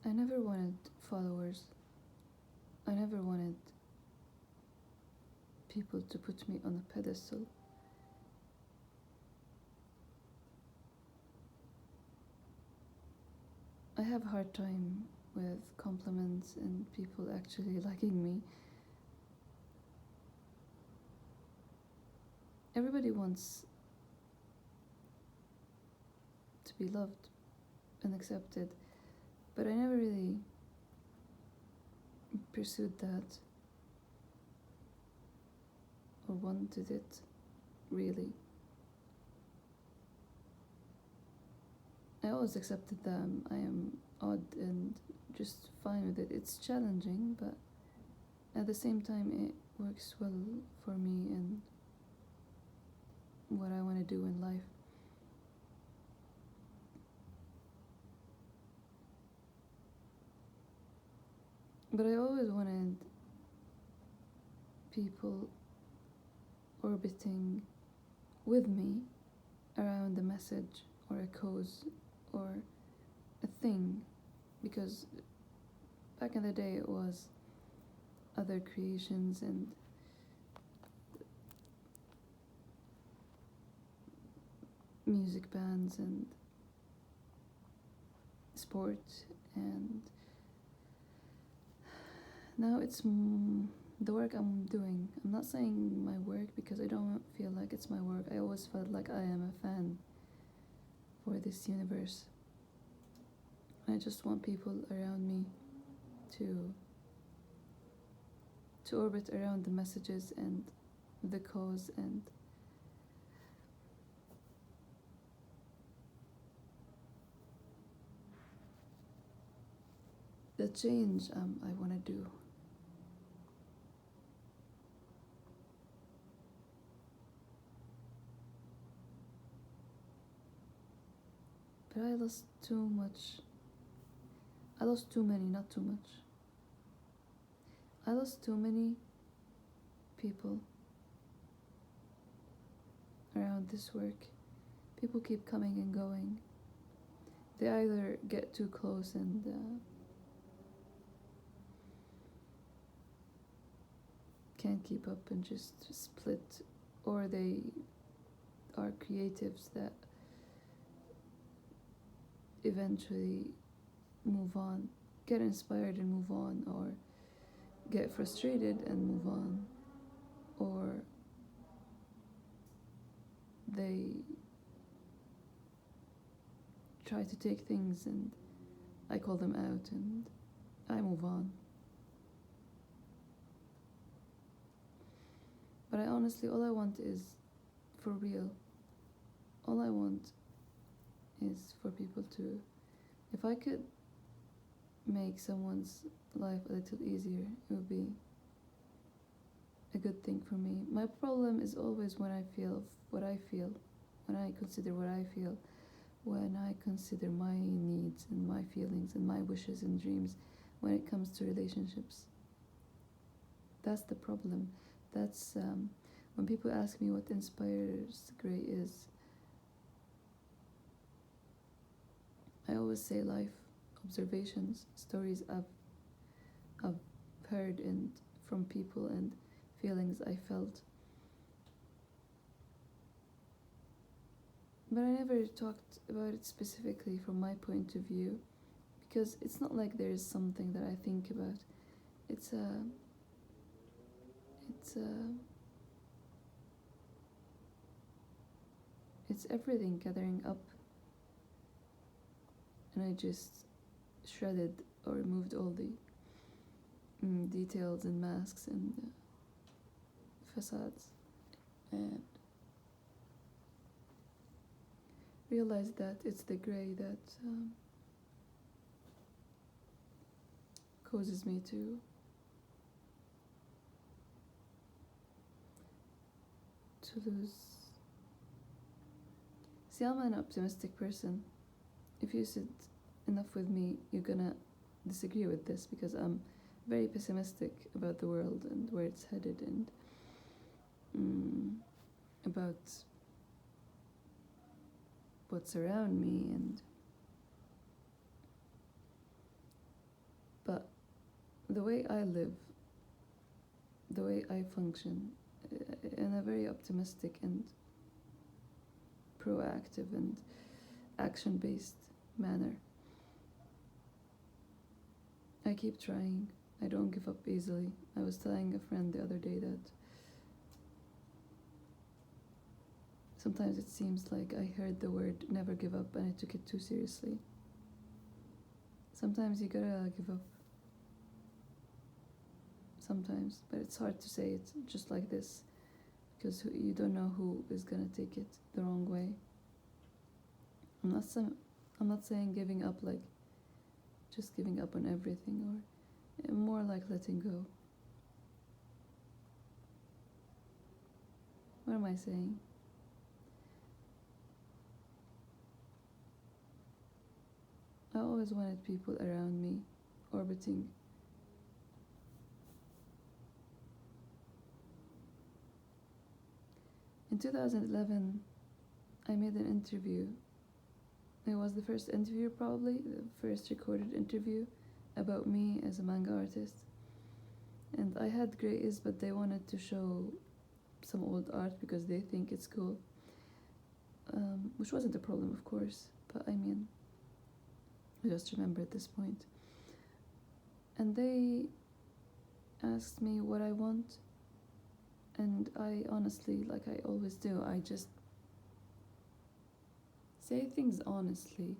I never wanted followers. I never wanted people to put me on a pedestal. I have a hard time with compliments and people actually liking me. Everybody wants to be loved and accepted, but I never really pursued that or wanted it, really. I always accepted that I am odd and just fine with it. It's challenging, but at the same time, it works well for me and what I want to do in life. But I always wanted people orbiting with me around a message or a cause or a thing, because back in the day it was other creations and music bands and sport, and now it's the work I'm doing. I'm not saying my work because I don't feel like it's my work. I always felt like I am a fan for this universe. I just want people around me to orbit around the messages and the cause and the change I want to do. But I lost too much. I lost too many, not too much. I lost too many people around this work. People keep coming and going. They either get too close and can't keep up and just split, or they are creatives that eventually move on, get inspired and move on, or get frustrated and move on, or they try to take things and I call them out and I move on. But I honestly, all I want is, for real, all I want is for people to, if I could make someone's life a little easier, it would be a good thing for me. My problem is always when I feel what I feel, when I consider what I feel, when I consider my needs and my feelings and my wishes and dreams when it comes to relationships. That's the problem. That's when people ask me what inspires Gray is, I always say life, observations, stories I've heard and from people and feelings I felt. But I never talked about it specifically from my point of view, because it's not like there is something that I think about. It's everything gathering up, and I just shredded or removed all the details and masks and facades, and realized that it's the gray that causes me to lose. See, I'm an optimistic person. If you sit enough with me, you're gonna disagree with this, because I'm very pessimistic about the world and where it's headed, and about what's around me, and the way I live, the way I function, in a very optimistic and proactive and action-based manner. I keep trying. I don't give up easily. I was telling a friend the other day that sometimes it seems like I heard the word never give up and I took it too seriously. Sometimes you gotta give up. Sometimes, but it's hard to say it just like this because you don't know who is gonna take it the wrong way. I'm not saying giving up like just giving up on everything, or more like letting go. What am I saying? I always wanted people around me, orbiting. In 2011, I made an interview. It was the first interview, probably, the first recorded interview about me as a manga artist. And I had grays, but they wanted to show some old art because they think it's cool. Which wasn't a problem, of course, but I mean, I just remember at this point. And they asked me what I want, and I honestly, like I always do, I just say things honestly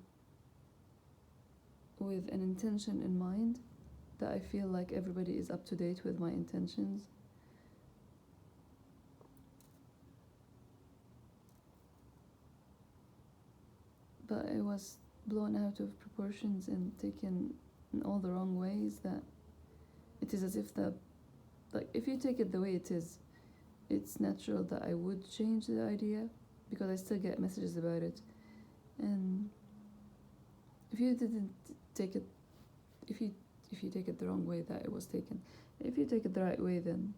with an intention in mind, that I feel like everybody is up to date with my intentions. But it was blown out of proportions and taken in all the wrong ways, that it is as if that, like, if you take it the way it is, it's natural that I would change the idea, because I still get messages about it. And if you didn't take it, if you take it the wrong way that it was taken, if you take it the right way, then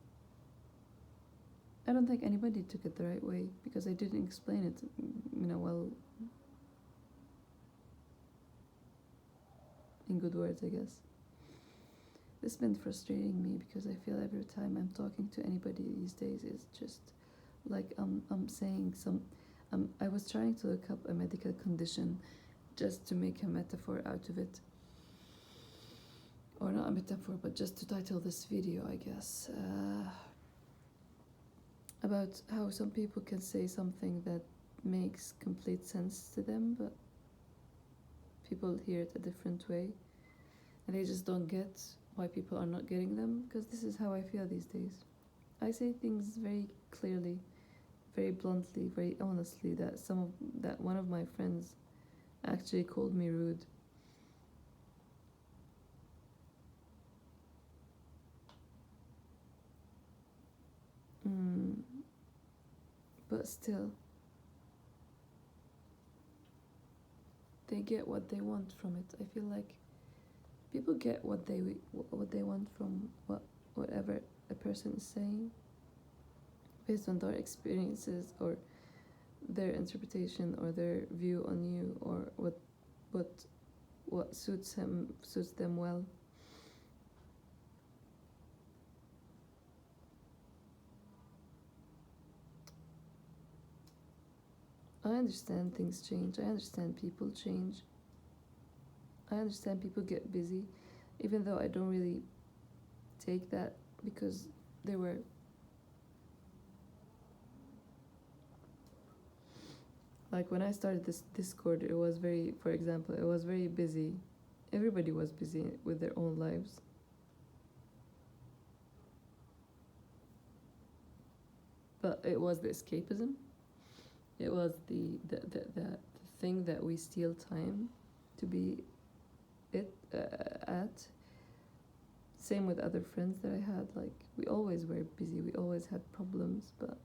I don't think anybody took it the right way, because I didn't explain it, well, in good words, I guess. This has been frustrating me, because I feel every time I'm talking to anybody these days, it's just like I'm saying I was trying to look up a medical condition just to make a metaphor out of it. Or not a metaphor, but just to title this video, I guess. About how some people can say something that makes complete sense to them, but people hear it a different way. And they just don't get why people are not getting them, because this is how I feel these days. I say things very clearly, very bluntly, very honestly, that one of my friends actually called me rude. But still, they get what they want from it. I feel like people get what they want from whatever a person is saying, based on their experiences or their interpretation or their view on you, or what suits them well. I understand things change. I understand people change. I understand people get busy, even though I don't really take that, because they were like, when I started this Discord, it was very, for example, it was very busy. Everybody was busy with their own lives. But it was the escapism. It was the thing that we steal time to be at. Same with other friends that I had. Like, we always were busy. We always had problems, but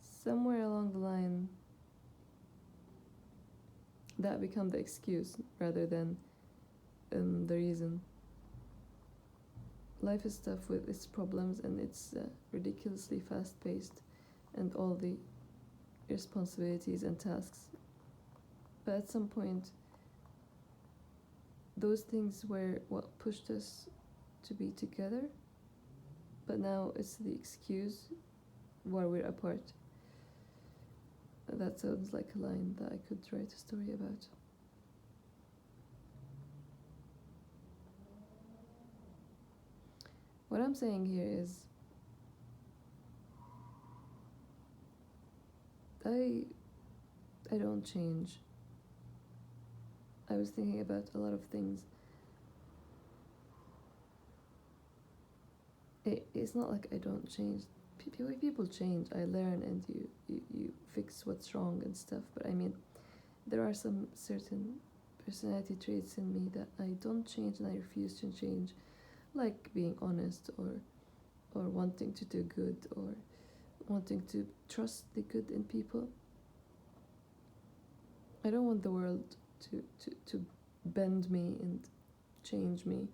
somewhere along the line, that became the excuse rather than the reason. Life is tough with its problems, and it's ridiculously fast-paced, and all the responsibilities and tasks. But at some point, those things were what pushed us to be together, but now it's the excuse why we're apart. That sounds like a line that I could write a story about. What I'm saying here is I don't change. I was thinking about a lot of things. It's not like I don't change. People change. I learn, and you fix what's wrong and stuff. But I mean, there are some certain personality traits in me that I don't change and I refuse to change, like being honest, or wanting to do good, or wanting to trust the good in people. I don't want the world to bend me and change me.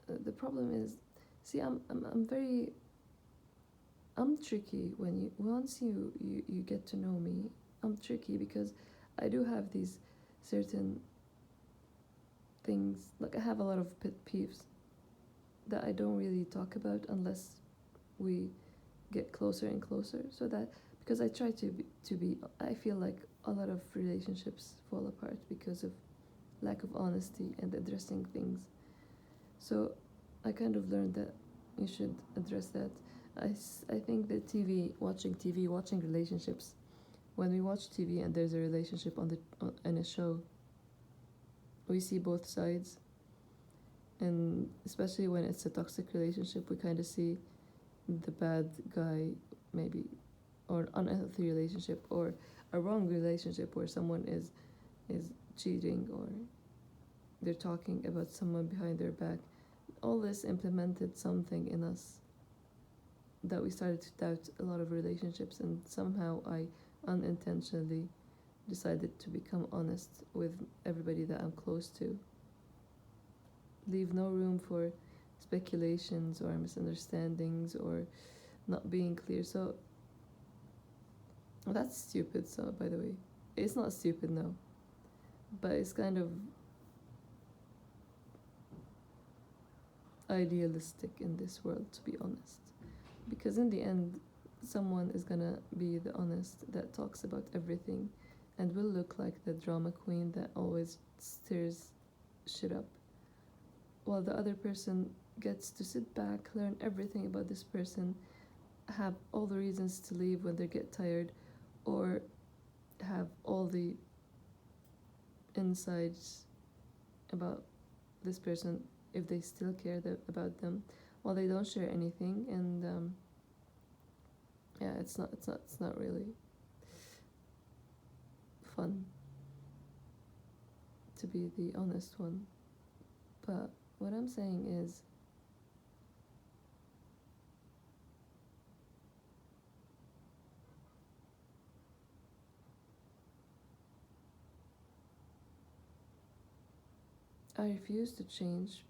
The problem is, see, I'm very, I'm tricky. When you once you get to know me, I'm tricky because I do have these certain things. Like, I have a lot of pet peeves that I don't really talk about unless we get closer and closer. So that, because I try to be, I feel like a lot of relationships fall apart because of lack of honesty and addressing things. So I kind of learned that you should address that. I think that watching relationships, when we watch TV and there's a relationship in a show, we see both sides. And especially when it's a toxic relationship, we kind of see the bad guy, maybe, or unhealthy relationship, or a wrong relationship where someone is cheating, or they're talking about someone behind their back. All this implemented something in us that we started to doubt a lot of relationships, and somehow I unintentionally decided to become honest with everybody that I'm close to. Leave no room for speculations or misunderstandings or not being clear. So that's stupid. So, by the way, it's not stupid, no, but it's kind of idealistic in this world, to be honest, because in the end, someone is gonna be the honest that talks about everything and will look like the drama queen that always stirs shit up, while the other person gets to sit back, learn everything about this person, have all the reasons to leave when they get tired, or have all the insights about this person if they still care about them, while they don't share anything. And yeah, it's not really fun to be the honest one. But what I'm saying is, I refuse to change.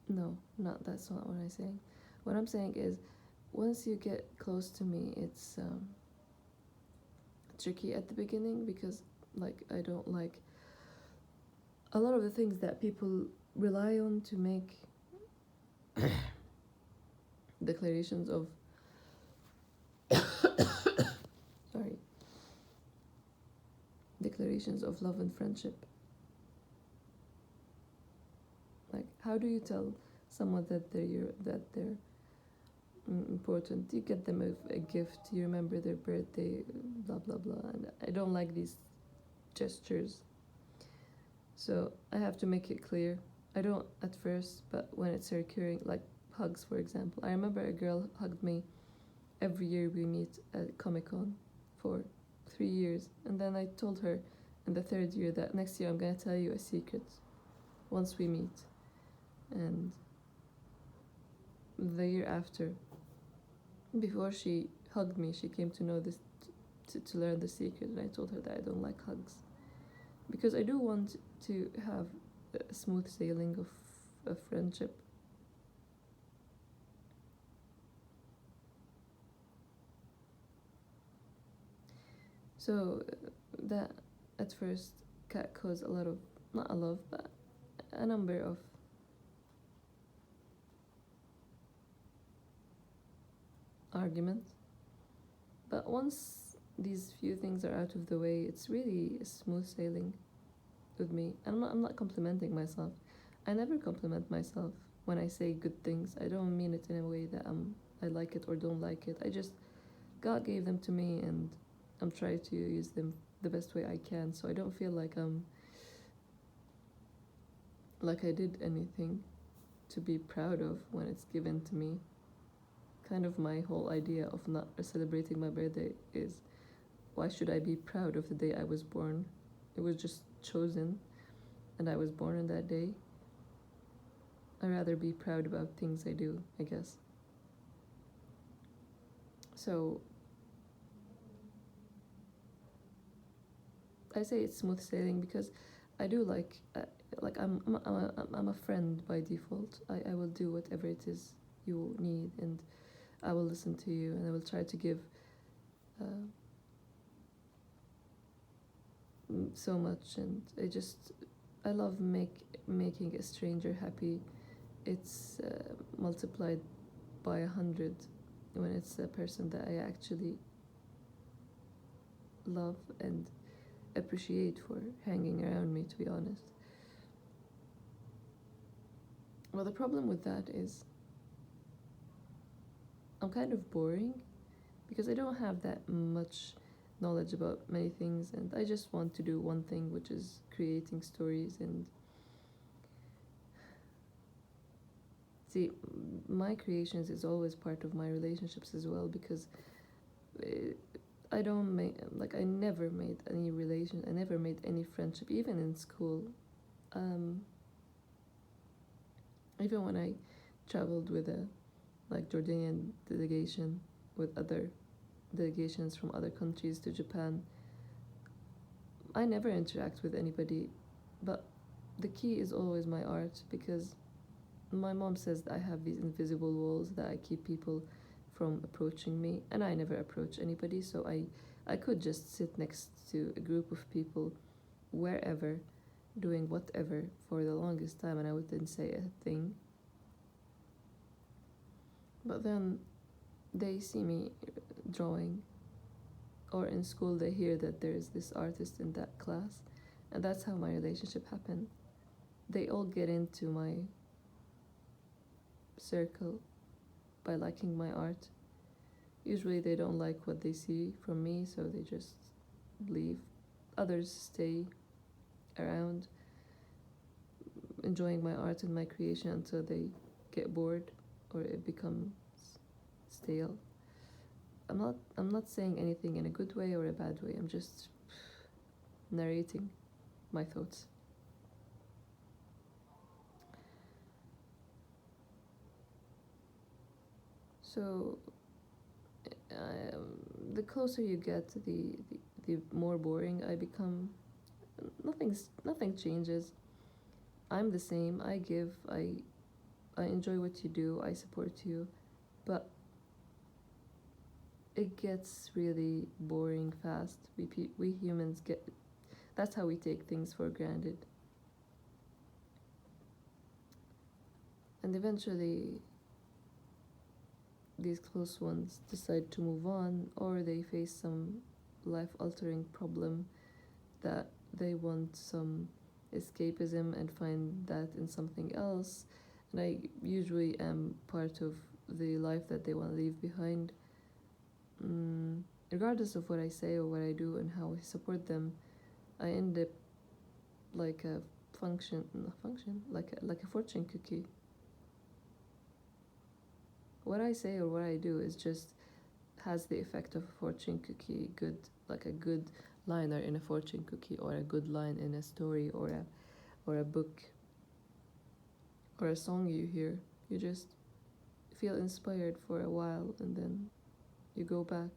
No, that's not what I'm saying. What I'm saying is, once you get close to me, it's tricky at the beginning, because, like, I don't like a lot of the things that people rely on to make declarations of sorry, declarations of love and friendship. Like, how do you tell someone that they're important? You get them a gift, you remember their birthday, blah blah blah. And I don't like these gestures, so I have to make it clear. I don't at first, but when it's recurring, like hugs, for example. I remember a girl hugged me every year we meet at Comic-Con for 3 years, and then I told her in the third year that next year I'm gonna tell you a secret once we meet. And the year after, before she hugged me, she came to know this, to learn the secret, and I told her that I don't like hugs, because I do want to have a smooth sailing of a friendship. So that, at first, cause a lot of, not a lot, but a number of arguments. But once these few things are out of the way, it's really smooth sailing with me. And I'm not complimenting myself. I never compliment myself when I say good things. I don't mean it in a way that I like it or don't like it. I just, God gave them to me, and I'm trying to use them the best way I can. So I don't feel like I did anything to be proud of when it's given to me. Kind of my whole idea of not celebrating my birthday is, why should I be proud of the day I was born? It was just chosen, and I was born on that day. I'd rather be proud about things I do, I guess. So I say it's smooth sailing because I do like I'm a friend by default. I will do whatever it is you need, and I will listen to you, and I will try to give uh, so much. And I love making a stranger happy. It's multiplied by 100 when it's a person that I actually love and appreciate for hanging around me, to be honest. Well, the problem with that is I'm kind of boring because I don't have that much knowledge about many things, and I just want to do one thing, which is creating stories. And see, my creations is always part of my relationships as well, because I don't make, like, I never made any relation, I never made any friendship, even in school. Um, Even when I traveled with a Jordanian delegation, with other delegations from other countries to Japan, I never interact with anybody. But the key is always my art, because my mom says that I have these invisible walls that I keep people from approaching me, and I never approach anybody. So I could just sit next to a group of people wherever, doing whatever for the longest time, and I wouldn't say a thing. But then they see me drawing, or in school they hear that there is this artist in that class, and that's how my relationship happened. They all get into my circle by liking my art. Usually they don't like what they see from me, so they just leave. Others stay around, enjoying my art and my creation until they get bored or it becomes stale. I'm not saying anything in a good way or a bad way. I'm just narrating my thoughts. So the closer you get, the more boring I become. Nothing changes. I'm the same. I give. I enjoy what you do. I support you, but it gets really boring fast. We humans get. That's how we take things for granted, and eventually these close ones decide to move on, or they face some life altering problem that they want some escapism and find that in something else. And I usually am part of the life that they want to leave behind. Regardless of what I say or what I do and how I support them, I end up like a like a fortune cookie. What I say or what I do is just has the effect of a fortune cookie, good, like a good liner in a fortune cookie, or a good line in a story, or a book, or a song you hear. You just feel inspired for a while, and then you go back.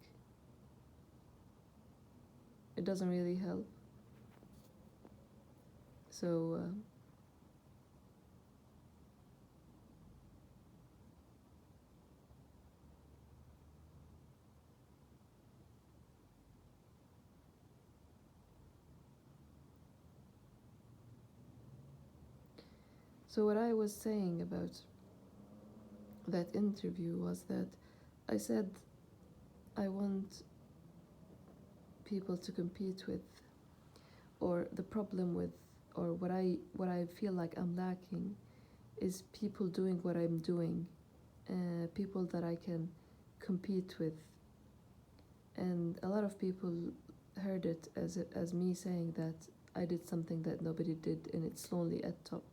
It doesn't really help. So So what I was saying about that interview was that I said I want people to compete with, or the problem with, or what I feel like I'm lacking is people doing what I'm doing, people that I can compete with. And a lot of people heard it as me saying that I did something that nobody did, and it's lonely at top.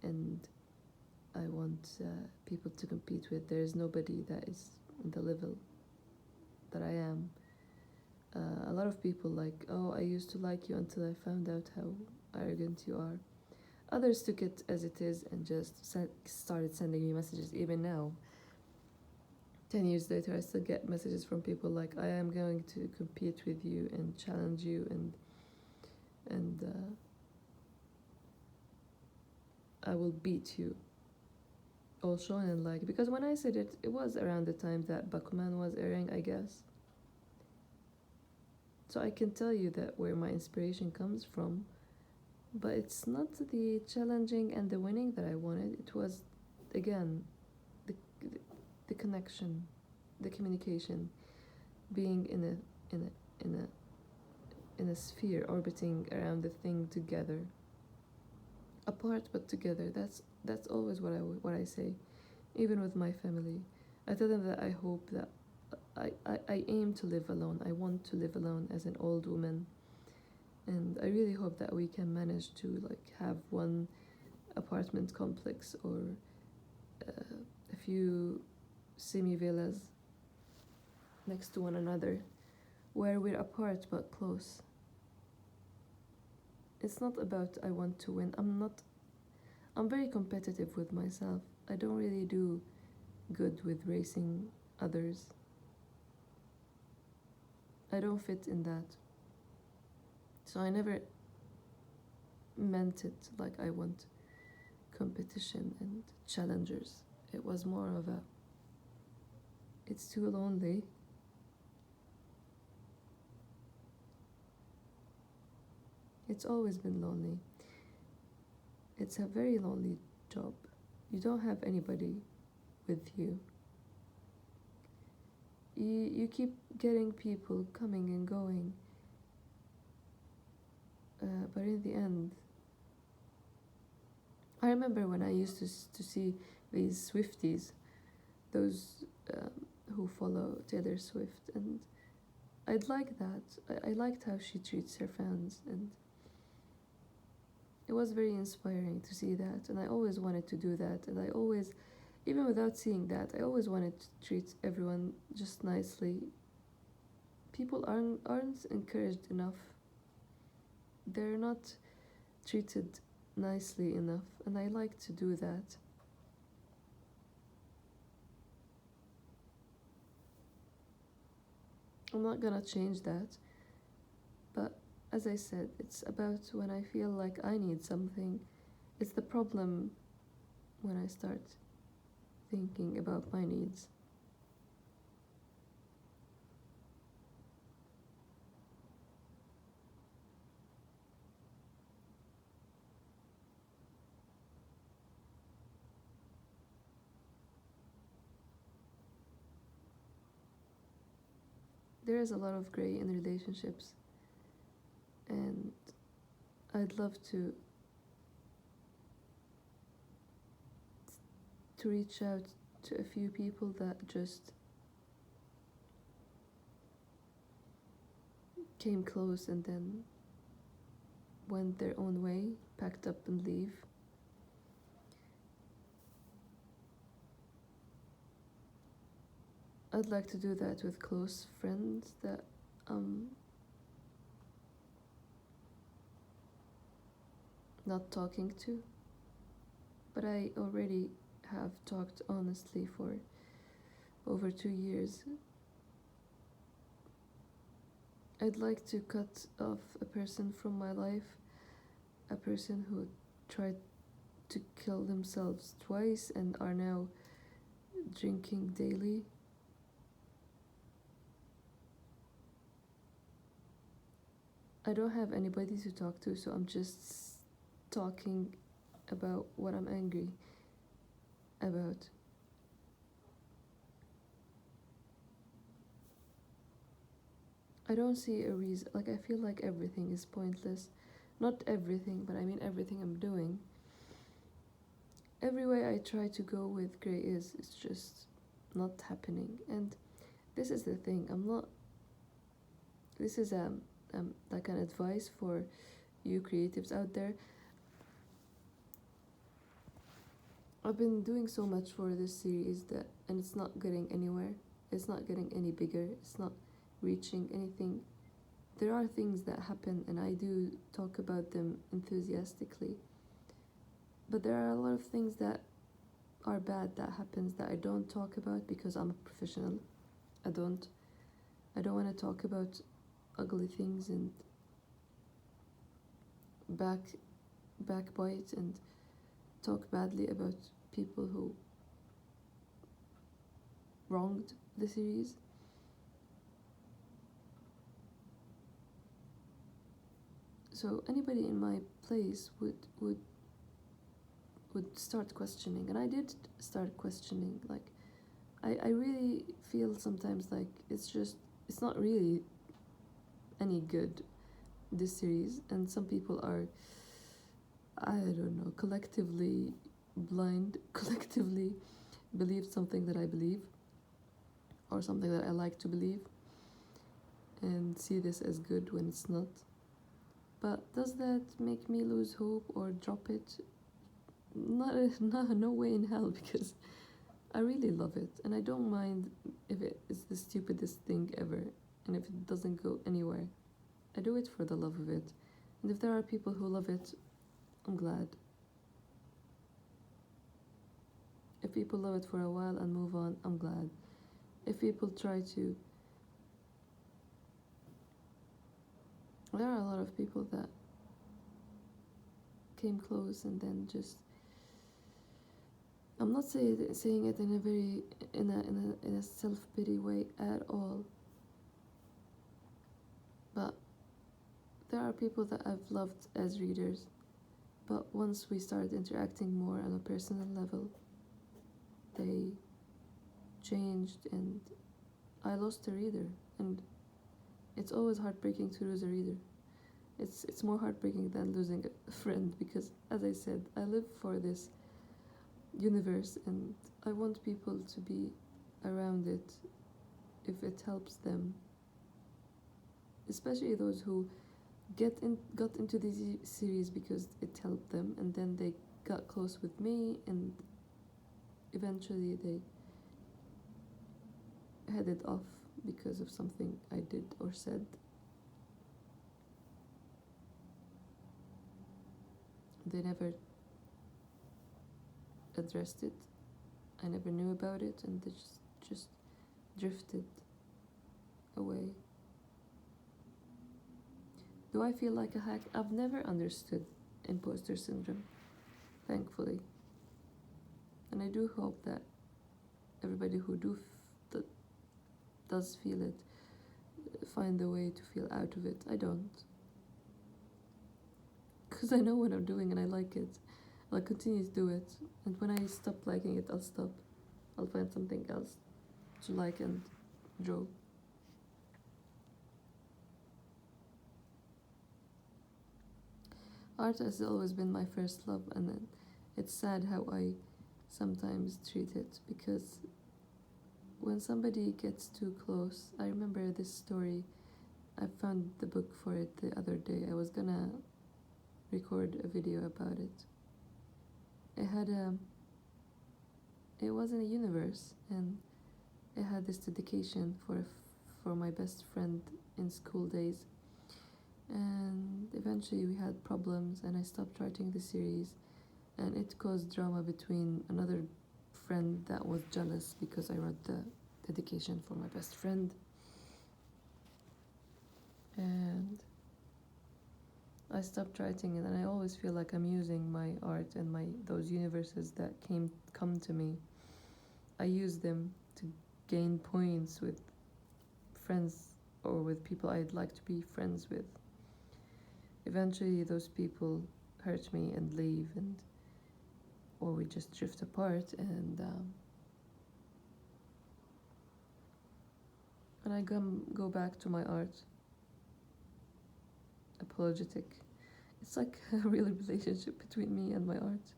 And I want people to compete with. There is nobody that is in the level that I am. A lot of people like, oh, I used to like you until I found out how arrogant you are. Others took it as it is and just started sending me messages. Even now, 10 years later, I still get messages from people like, I am going to compete with you and challenge you, and I will beat you. All shown and like, because when I said it, it was around the time that Bakuman was airing, I guess. So I can tell you that where my inspiration comes from, but it's not the challenging and the winning that I wanted. It was, again, the, the connection, the communication, being in a sphere, orbiting around the thing together, apart but together. That's always what I say, even with my family. I tell them that I hope that I aim to live alone. I want to live alone as an old woman, and I really hope that we can manage to like have one apartment complex, or a few semi villas next to one another, where we're apart but close. It's not about I want to win. I'm very competitive with myself. I don't really do good with racing others. I don't fit in that. So I never meant it like I want competition and challengers. It was more of a, it's too lonely. It's always been lonely. It's a very lonely job. You don't have anybody with you. You keep getting people coming and going, but in the end, I remember when I used to see these Swifties, those who follow Taylor Swift, and I'd like that. I liked how she treats her fans, and it was very inspiring to see that, and I always wanted to do that, and I always, even without seeing that, I always wanted to treat everyone just nicely. People aren't encouraged enough. They're not treated nicely enough, and I like to do that. I'm not gonna change that, but as I said, it's about when I feel like I need something. It's the problem when I start thinking about my needs. There is a lot of gray in relationships, and I'd love to reach out to a few people that just came close and then went their own way, packed up and leave. I'd like to do that with close friends that not talking to, but I already have talked honestly for over 2 years. I'd like to cut off a person from my life, a person who tried to kill themselves twice and are now drinking daily. I don't have anybody to talk to, so I'm just talking about what I'm angry about. I don't see a reason, like, I feel like everything is pointless. Not everything, but I mean everything I'm doing. Every way I try to go with Grey is, it's just not happening. And this is the thing, this is like an advice for you creatives out there. I've been doing so much for this series and it's not getting anywhere. It's not getting any bigger. It's not reaching anything. There are things that happen and I do talk about them enthusiastically. But there are a lot of things that are bad that happens that I don't talk about because I'm a professional. I don't want to talk about ugly things and backbite and talk badly about people who wronged the series. So anybody in my place would start questioning, and I did start questioning. Like, I really feel sometimes like it's not really any good, this series, and some people are, I don't know, collectively blind, collectively believe something that I believe, or something that I like to believe, and see this as good when it's not. But does that make me lose hope or drop it? No way in hell, because I really love it, and I don't mind if it is the stupidest thing ever, and if it doesn't go anywhere. I do it for the love of it, and if there are people who love it, I'm glad. If people love it for a while and move on, I'm glad. If people try to... There are a lot of people that came close and then just... I'm not saying it in a very in a self-pity way at all, but there are people that I've loved as readers, but once we started interacting more on a personal level, they changed and I lost a reader, and it's always heartbreaking to lose a reader. It's more heartbreaking than losing a friend, because as I said, I live for this universe and I want people to be around it if it helps them, especially those who got into this series because it helped them, and then they got close with me and eventually they headed off because of something I did or said. They never addressed it. I never knew about it, and they just drifted away. Do I feel like a hack? I've never understood imposter syndrome, thankfully. And I do hope that everybody who does feel it find a way to feel out of it. I don't. Because I know what I'm doing and I like it. I'll continue to do it. And when I stop liking it, I'll stop. I'll find something else to like and draw. Art has always been my first love, and then it's sad how I sometimes treat it, because when somebody gets too close... I remember this story. I found the book for it the other day. I was gonna record a video about it. It was in a universe, and it had this dedication for my best friend in school days, and eventually we had problems and I stopped writing the series, and it caused drama between another friend that was jealous because I wrote the dedication for my best friend, and I stopped writing it. And I always feel like I'm using my art and those universes that come to me. I use them to gain points with friends or with people I'd like to be friends with. Eventually those people hurt me and leave, and or we just drift apart, and I go back to my art, apologetic. It's like a real relationship between me and my art.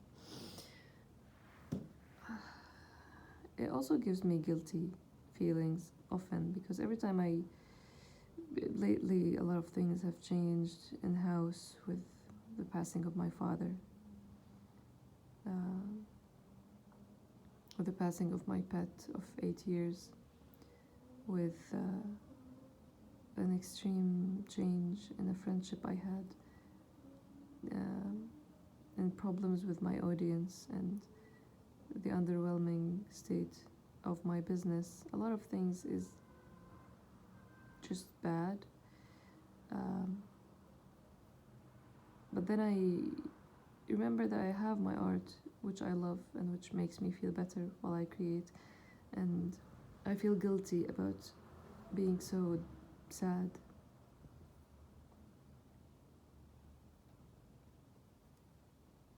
It also gives me guilty feelings often, because every time lately a lot of things have changed in the house with the passing of my father, with the passing of my pet of 8 years, with an extreme change in a friendship I had, and problems with my audience, and the underwhelming state of my business. A lot of things is just bad. But then I remember that I have my art, which I love and which makes me feel better while I create, and I feel guilty about being so sad